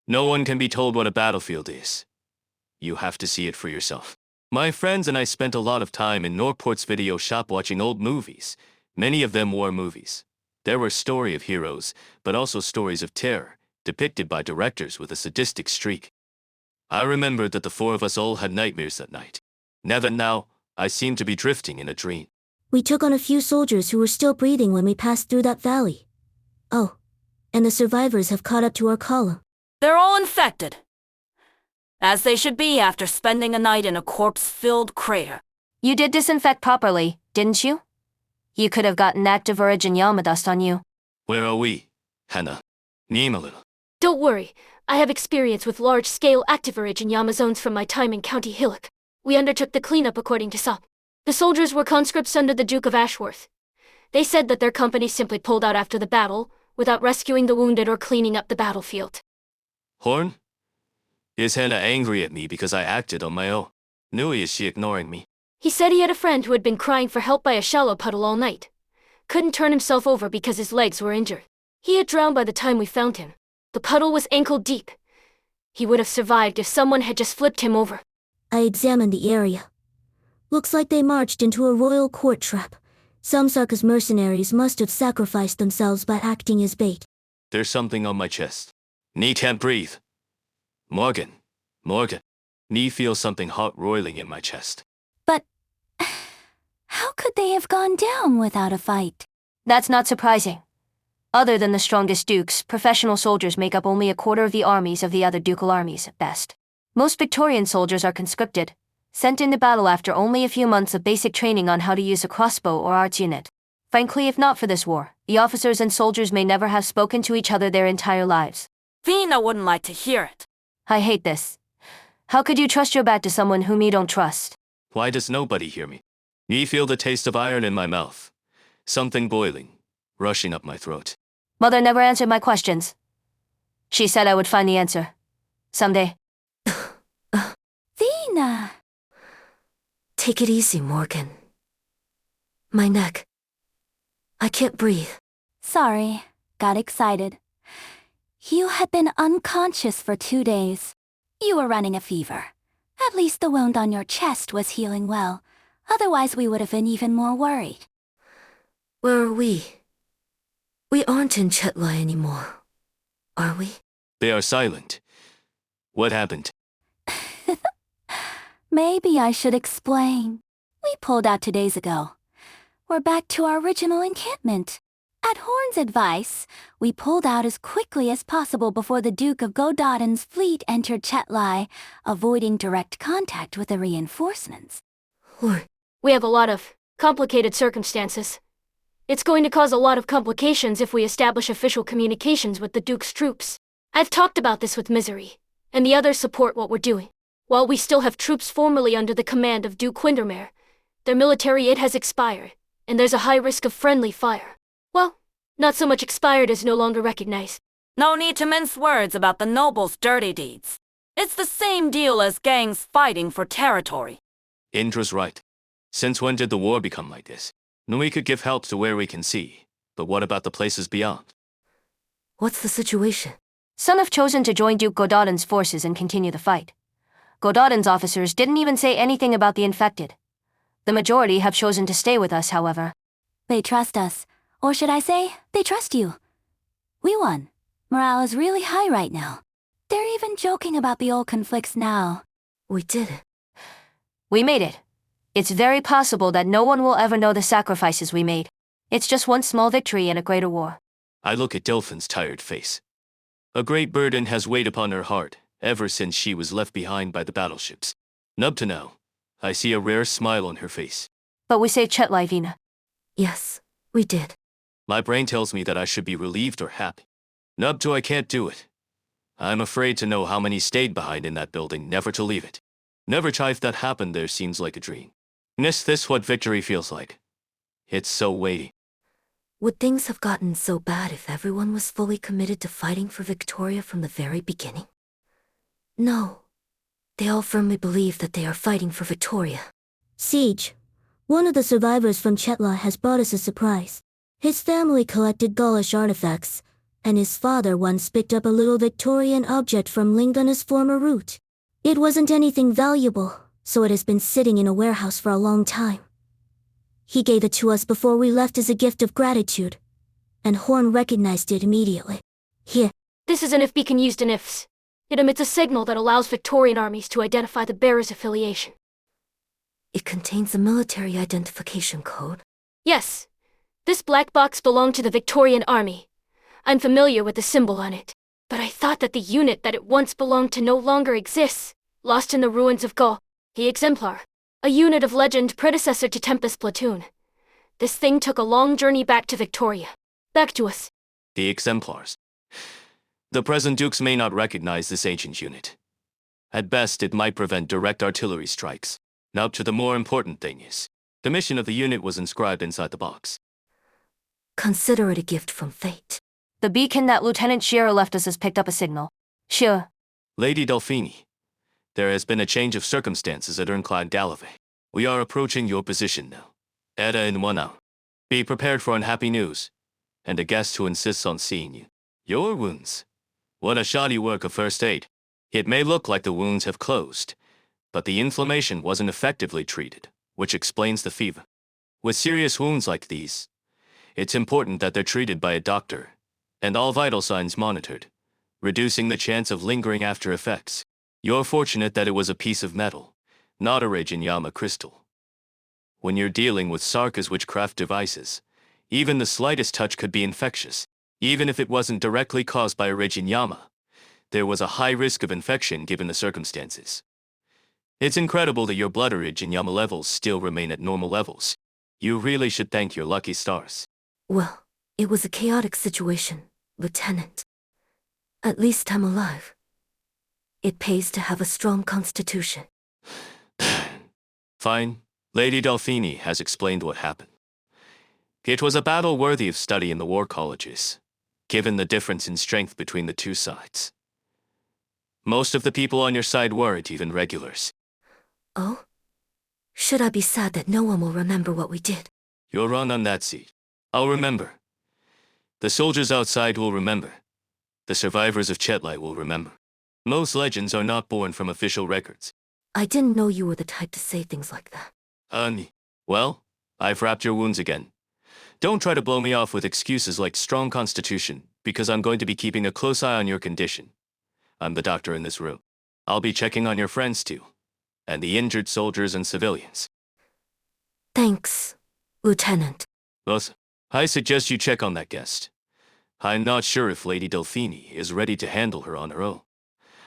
No one can be told what a battlefield is. You have to see it for yourself. My friends and I spent a lot of time in Norport's video shop watching old movies. Many of them war movies. There were stories of heroes, but also stories of terror, depicted by directors with a sadistic streak. I remember that the four of us all had nightmares that night. Now, I seem to be drifting in a dream. We took on a few soldiers who were still breathing when we passed through that valley. Oh, and the survivors have caught up to our column. They're all infected. As they should be after spending a night in a corpse-filled crater. You did disinfect properly, didn't you? You could have gotten active origin Yama dust on you. Where are we, Hannah? Name a little. Don't worry. I have experience with large-scale active origin Yama zones from my time in County Hillock. We undertook the cleanup according to SOP. The soldiers were conscripts under the Duke of Ashworth. They said that their company simply pulled out after the battle, without rescuing the wounded or cleaning up the battlefield. Horn? Is Hannah angry at me because I acted on my own? Nui, is she ignoring me? He said he had a friend who had been crying for help by a shallow puddle all night. Couldn't turn himself over because his legs were injured. He had drowned by the time we found him. The puddle was ankle deep. He would have survived if someone had just flipped him over. I examined the area. Looks like they marched into a royal court trap. Some Sarka's mercenaries must have sacrificed themselves by acting as bait. There's something on my chest. Knee can't breathe. Morgan. Knee feels something hot roiling in my chest. But how could they have gone down without a fight? That's not surprising. Other than the strongest dukes, professional soldiers make up only a quarter of the armies of the other ducal armies, at best. Most Victorian soldiers are conscripted, sent into battle after only a few months of basic training on how to use a crossbow or arts unit. Frankly, if not for this war, the officers and soldiers may never have spoken to each other their entire lives. Vina wouldn't like to hear it. I hate this. How could you trust your bat to someone whom you don't trust? Why does nobody hear me? Me feel the taste of iron in my mouth. Something boiling, rushing up my throat. Mother never answered my questions. She said I would find the answer. Someday. Vina! Take it easy, Morgan. My neck. I can't breathe. Sorry, got excited. You had been unconscious for 2 days. You were running a fever. At least the wound on your chest was healing well. Otherwise we would have been even more worried. Where are we? We aren't in Ch13 anymore, are we? They are silent. What happened? Maybe I should explain. We pulled out 2 days ago. We're back to our original encampment. At Horn's advice, we pulled out as quickly as possible before the Duke of Gododin's fleet entered Ch13, avoiding direct contact with the reinforcements. Horn. We have a lot of complicated circumstances. It's going to cause a lot of complications if we establish official communications with the Duke's troops. I've talked about this with Misery, and the others support what we're doing. While we still have troops formerly under the command of Duke Windermere, their military aid has expired, and there's a high risk of friendly fire. Well, not so much expired as no longer recognized. No need to mince words about the nobles' dirty deeds. It's the same deal as gangs fighting for territory. Indra's right. Since when did the war become like this? We could give help to where we can see, but what about the places beyond? What's the situation? Some have chosen to join Duke Gododin's forces and continue the fight. Gododin's officers didn't even say anything about the infected. The majority have chosen to stay with us, however. They trust us. Or should I say, they trust you. We won. Morale is really high right now. They're even joking about the old conflicts now. We did it. We made it. It's very possible that no one will ever know the sacrifices we made. It's just one small victory in a greater war. I look at Delphine's tired face. A great burden has weighed upon her heart ever since she was left behind by the battleships. Up to now, I see a rare smile on her face. But we saved Ch13, Vina. Yes, we did. My brain tells me that I should be relieved or happy. Up to I can't do it. I'm afraid to know how many stayed behind in that building, never to leave it. Never try if that happened there seems like a dream. This what victory feels like. It's so weighty. Would things have gotten so bad if everyone was fully committed to fighting for Victoria from the very beginning? No. They all firmly believe that they are fighting for Victoria. Siege. One of the survivors from Ch13 has brought us a surprise. His family collected Gaulish artifacts, and his father once picked up a little Victorian object from Lingana's former route. It wasn't anything valuable, so it has been sitting in a warehouse for a long time. He gave it to us before we left as a gift of gratitude, and Horn recognized it immediately. Here. This is an if beacon used in ifs. It emits a signal that allows Victorian armies to identify the bearer's affiliation. It contains a military identification code. Yes. This black box belonged to the Victorian army. I'm familiar with the symbol on it. But I thought that the unit that it once belonged to no longer exists, lost in the ruins of the Exemplar. A unit of legend predecessor to Tempest Platoon. This thing took a long journey back to Victoria. Back to us. The Exemplars. The present Dukes may not recognize this ancient unit. At best, it might prevent direct artillery strikes. Now to the more important thing is, the mission of the unit was inscribed inside the box. Consider it a gift from fate. The beacon that Lieutenant Shearer left us has picked up a signal. Sure. Lady Delphine, there has been a change of circumstances at Ironclad Gallivey. We are approaching your position now. Edda in 1 hour. Be prepared for unhappy news, and a guest who insists on seeing you. Your wounds. What a shoddy work of first aid. It may look like the wounds have closed, but the inflammation wasn't effectively treated, which explains the fever. With serious wounds like these, it's important that they're treated by a doctor, and all vital signs monitored, reducing the chance of lingering after effects. You're fortunate that it was a piece of metal, not a Reginyama crystal. When you're dealing with Sarka's witchcraft devices, even the slightest touch could be infectious. Even if it wasn't directly caused by a Reginyama, there was a high risk of infection given the circumstances. It's incredible that your blood Reginyama levels still remain at normal levels. You really should thank your lucky stars. Well, it was a chaotic situation, Lieutenant. At least I'm alive. It pays to have a strong constitution. Fine. Lady Delphine has explained what happened. It was a battle worthy of study in the war colleges, given the difference in strength between the two sides. Most of the people on your side weren't even regulars. Oh? Should I be sad that no one will remember what we did? You're wrong on that seat. I'll remember. The soldiers outside will remember. The survivors of Ch13 will remember. Most legends are not born from official records. I didn't know you were the type to say things like that. Well, I've wrapped your wounds again. Don't try to blow me off with excuses like strong constitution, because I'm going to be keeping a close eye on your condition. I'm the doctor in this room. I'll be checking on your friends too, and the injured soldiers and civilians. Thanks, Lieutenant. Well, I suggest you check on that guest. I'm not sure if Lady Delphine is ready to handle her on her own.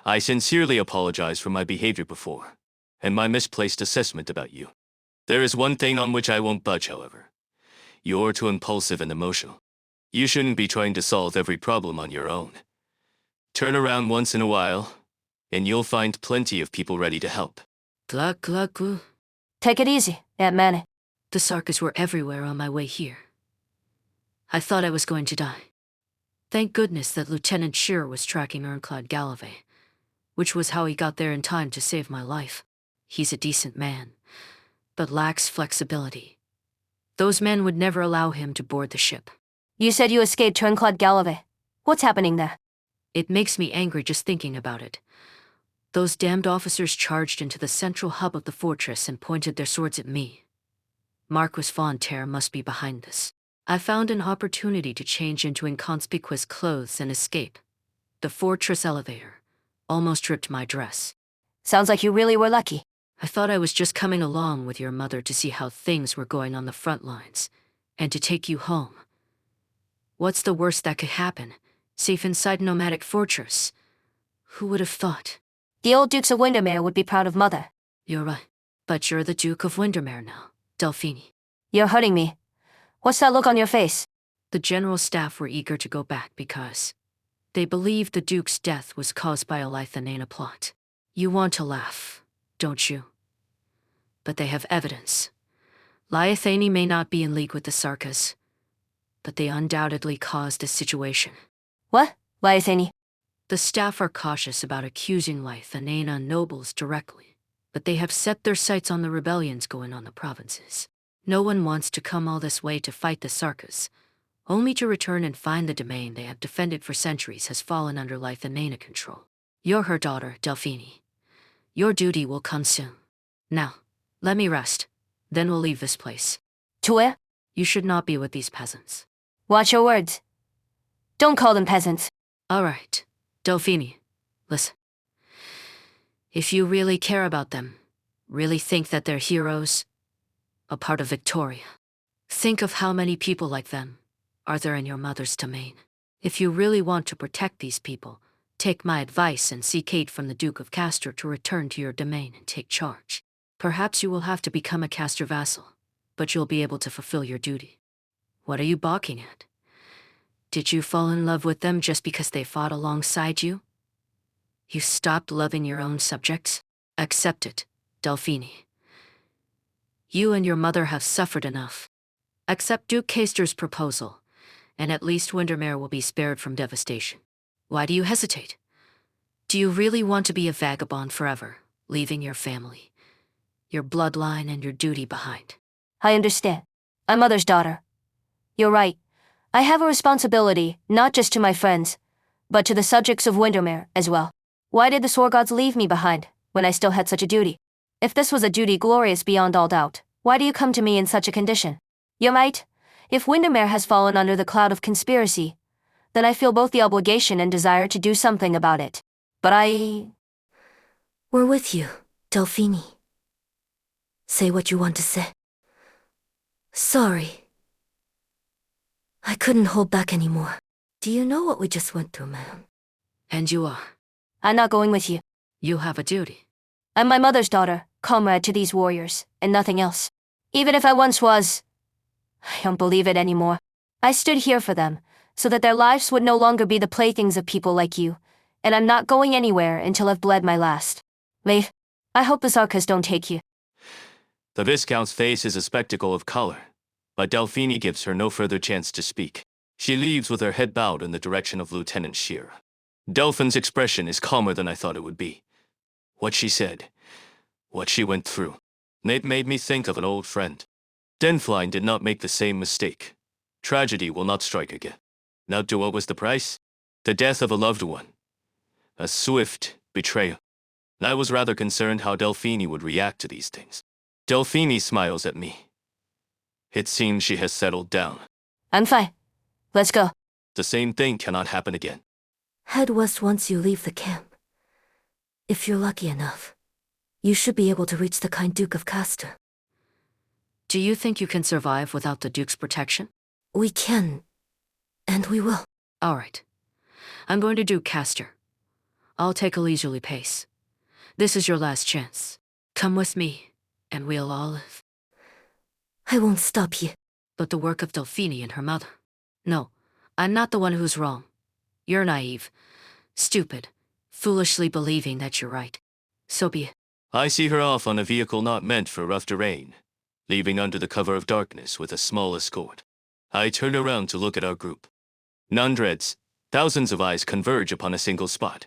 I sincerely apologize for my behavior before, and my misplaced assessment about you. There is one thing on which I won't budge, however. You're too impulsive and emotional. You shouldn't be trying to solve every problem on your own. Turn around once in a while, and you'll find plenty of people ready to help. Take it easy, Aunt Manny. The Sarkas were everywhere on my way here. I thought I was going to die. Thank goodness that Lieutenant Shearer was tracking Ironclad Gallivey, which was how he got there in time to save my life. He's a decent man, but lacks flexibility. Those men would never allow him to board the ship. You said you escaped Ironclad Gallivey. What's happening there? It makes me angry just thinking about it. Those damned officers charged into the central hub of the fortress and pointed their swords at me. Marquis Von Terre must be behind this. I found an opportunity to change into inconspicuous clothes and escape. The fortress elevator almost ripped my dress. Sounds like you really were lucky. I thought I was just coming along with your mother to see how things were going on the front lines, and to take you home. What's the worst that could happen? Safe inside Nomadic Fortress. Who would have thought? The old Dukes of Windermere would be proud of Mother. You're right. But you're the Duke of Windermere now, Delphine. You're hurting me. What's that look on your face? The general staff were eager to go back because they believed the Duke's death was caused by a Lythanana plot. You want to laugh, don't you? But they have evidence. Lythani may not be in league with the Sarkas, but they undoubtedly caused this situation. What? Lythani? The staff are cautious about accusing Lythanana nobles directly, but they have set their sights on the rebellions going on in the provinces. No one wants to come all this way to fight the Sarkas, only to return and find the domain they have defended for centuries has fallen under Lithuania control. You're her daughter, Delphine. Your duty will come soon. Now, let me rest. Then we'll leave this place. To where? You should not be with these peasants. Watch your words. Don't call them peasants. All right, Delphine, listen. If you really care about them, really think that they're heroes, a part of Victoria, think of how many people like them are there in your mother's domain. If you really want to protect these people, take my advice and seek aid from the Duke of Castor to return to your domain and take charge. Perhaps you will have to become a Castor vassal, but you'll be able to fulfill your duty. What are you balking at? Did you fall in love with them just because they fought alongside you? You stopped loving your own subjects? Accept it, Delphine. You and your mother have suffered enough. Accept Duke Castor's proposal, and at least Windermere will be spared from devastation. Why do you hesitate? Do you really want to be a vagabond forever, leaving your family, your bloodline, and your duty behind? I understand. I'm mother's daughter. You're right. I have a responsibility, not just to my friends, but to the subjects of Windermere as well. Why did the Sword Gods leave me behind, when I still had such a duty? If this was a duty glorious beyond all doubt, why do you come to me in such a condition? You're right. If Windermere has fallen under the cloud of conspiracy, then I feel both the obligation and desire to do something about it. But We're with you, Delphine. Say what you want to say. Sorry. I couldn't hold back anymore. Do you know what we just went through, man? And you are. I'm not going with you. You have a duty. I'm my mother's daughter, comrade to these warriors, and nothing else. Even if I once was, I don't believe it anymore. I stood here for them, so that their lives would no longer be the playthings of people like you, and I'm not going anywhere until I've bled my last. Leif, I hope the Zarkas don't take you. The Viscount's face is a spectacle of color, but Delphine gives her no further chance to speak. She leaves with her head bowed in the direction of Lieutenant Shearer. Delphine's expression is calmer than I thought it would be. What she said, what she went through, it made me think of an old friend. Delphine did not make the same mistake. Tragedy will not strike again. Now, what was the price? The death of a loved one. A swift betrayal. I was rather concerned how Delphine would react to these things. Delphine smiles at me. It seems she has settled down. I'm fine. Let's go. The same thing cannot happen again. Head west once you leave the camp. If you're lucky enough, you should be able to reach the kind Duke of Castor. Do you think you can survive without the Duke's protection? We can, and we will. All right. I'm going to Duke Castor. I'll take a leisurely pace. This is your last chance. Come with me, and we'll all live. I won't stop you. But the work of Delphine and her mother. No, I'm not the one who's wrong. You're naive, stupid, foolishly believing that you're right. So be it. I see her off on a vehicle not meant for rough terrain, leaving under the cover of darkness with a small escort. I turn around to look at our group. None dreads. Thousands of eyes converge upon a single spot.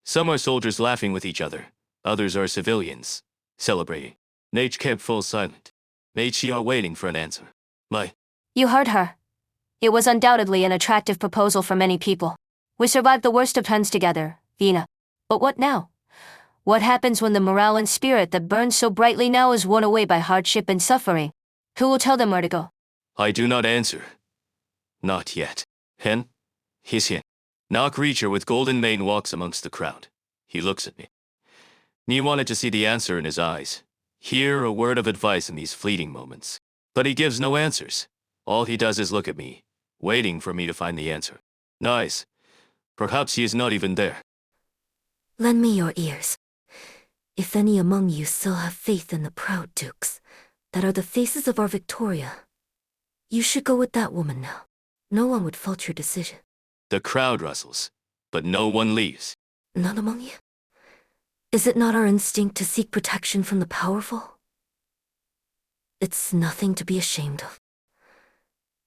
Some are soldiers laughing with each other. Others are civilians, celebrating. Nate kept full silent. She are waiting for an answer. You heard her. It was undoubtedly an attractive proposal for many people. We survived the worst of times together, Vina. But what now? What happens when the morale and spirit that burns so brightly now is worn away by hardship and suffering? Who will tell them where to go? I do not answer. Not yet. Hen? He's Hen. Knock Reacher with golden mane walks amongst the crowd. He looks at me. He wanted to see the answer in his eyes. Hear a word of advice in these fleeting moments. But he gives no answers. All he does is look at me, waiting for me to find the answer. Nice. Perhaps he is not even there. Lend me your ears. If any among you still have faith in the proud dukes, that are the faces of our Victoria, you should go with that woman now. No one would fault your decision. The crowd rustles, but no one leaves. Not among you? Is it not our instinct to seek protection from the powerful? It's nothing to be ashamed of.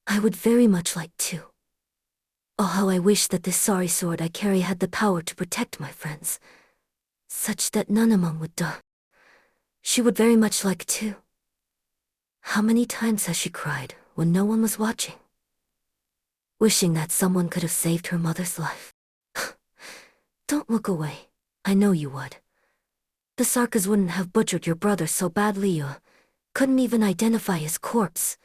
I would very much like to. Oh, how I wish that this sorry sword I carry had the power to protect my friends, such that none among would die. She would very much like to. How many times has she cried when no one was watching? wishing that someone could have saved her mother's life. Don't look away. I know you would. The Sarkas wouldn't have butchered your brother so badly you couldn't even identify his corpse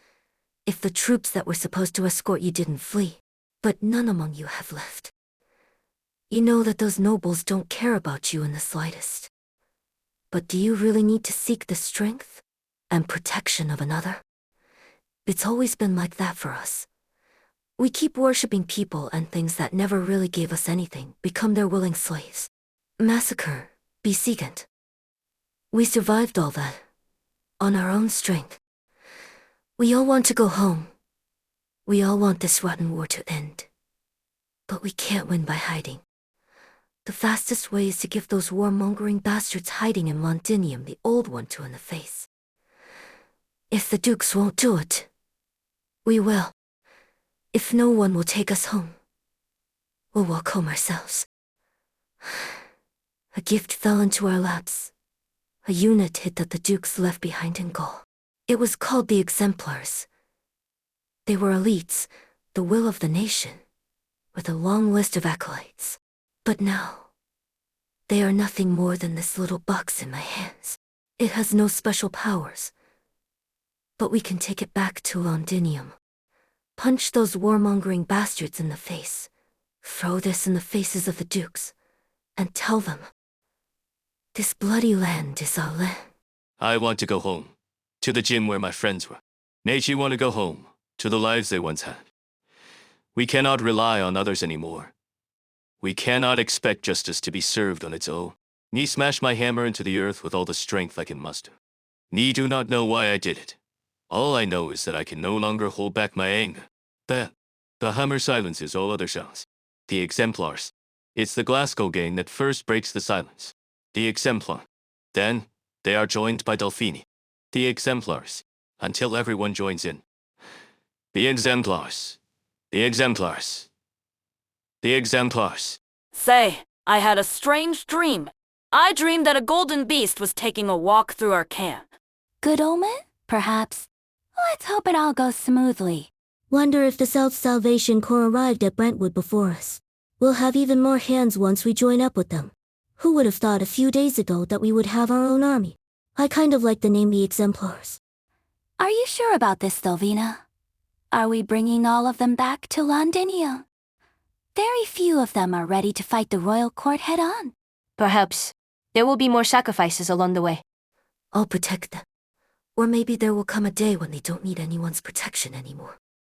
if the troops that were supposed to escort you didn't flee. But none among you have left. You know that those nobles don't care about you in the slightest. But do you really need to seek the strength and protection of another? It's always been like that for us. We keep worshipping people and things that never really gave us anything, become their willing slaves. Massacre, besieged. We survived all that, on our own strength. We all want to go home. We all want this rotten war to end. But we can't win by hiding. The fastest way is to give those warmongering bastards hiding in Londinium the old one to in the face. If the dukes won't do it, we will. If no one will take us home, we'll walk home ourselves. A gift fell into our laps. A unit hit that the dukes left behind in Gaul. It was called the Exemplars. They were elites, the will of the nation, with a long list of acolytes. But now, they are nothing more than this little box in my hands. It has no special powers, but we can take it back to Londinium. Punch those warmongering bastards in the face. Throw this in the faces of the dukes, and tell them, this bloody land is our land. I want to go home, to the gym where my friends were. Meiji want to go home, to the lives they once had. We cannot rely on others anymore. We cannot expect justice to be served on its own. Ni smash my hammer into the earth with all the strength I can muster. Ni do not know why I did it. All I know is that I can no longer hold back my anger. The hammer silences all other sounds. The Exemplars. It's the Glasgow gang that first breaks the silence. The Exemplar. Then, they are joined by Delphine. The Exemplars. Until everyone joins in. The Exemplars. The Exemplars. The Exemplars. Say, I had a strange dream. I dreamed that a golden beast was taking a walk through our camp. Good omen? Perhaps. Let's hope it all goes smoothly. Wonder if the South Salvation Corps arrived at Brentwood before us. We'll have even more hands once we join up with them. Who would have thought a few days ago that we would have our own army? I kind of like the name the Exemplars. Are you sure about this, Delvina? Are we bringing all of them back to Londinium? Very few of them are ready to fight the royal court head-on. Perhaps there will be more sacrifices along the way. I'll protect them. Or maybe there will come a day when they don't need anyone's protection anymore.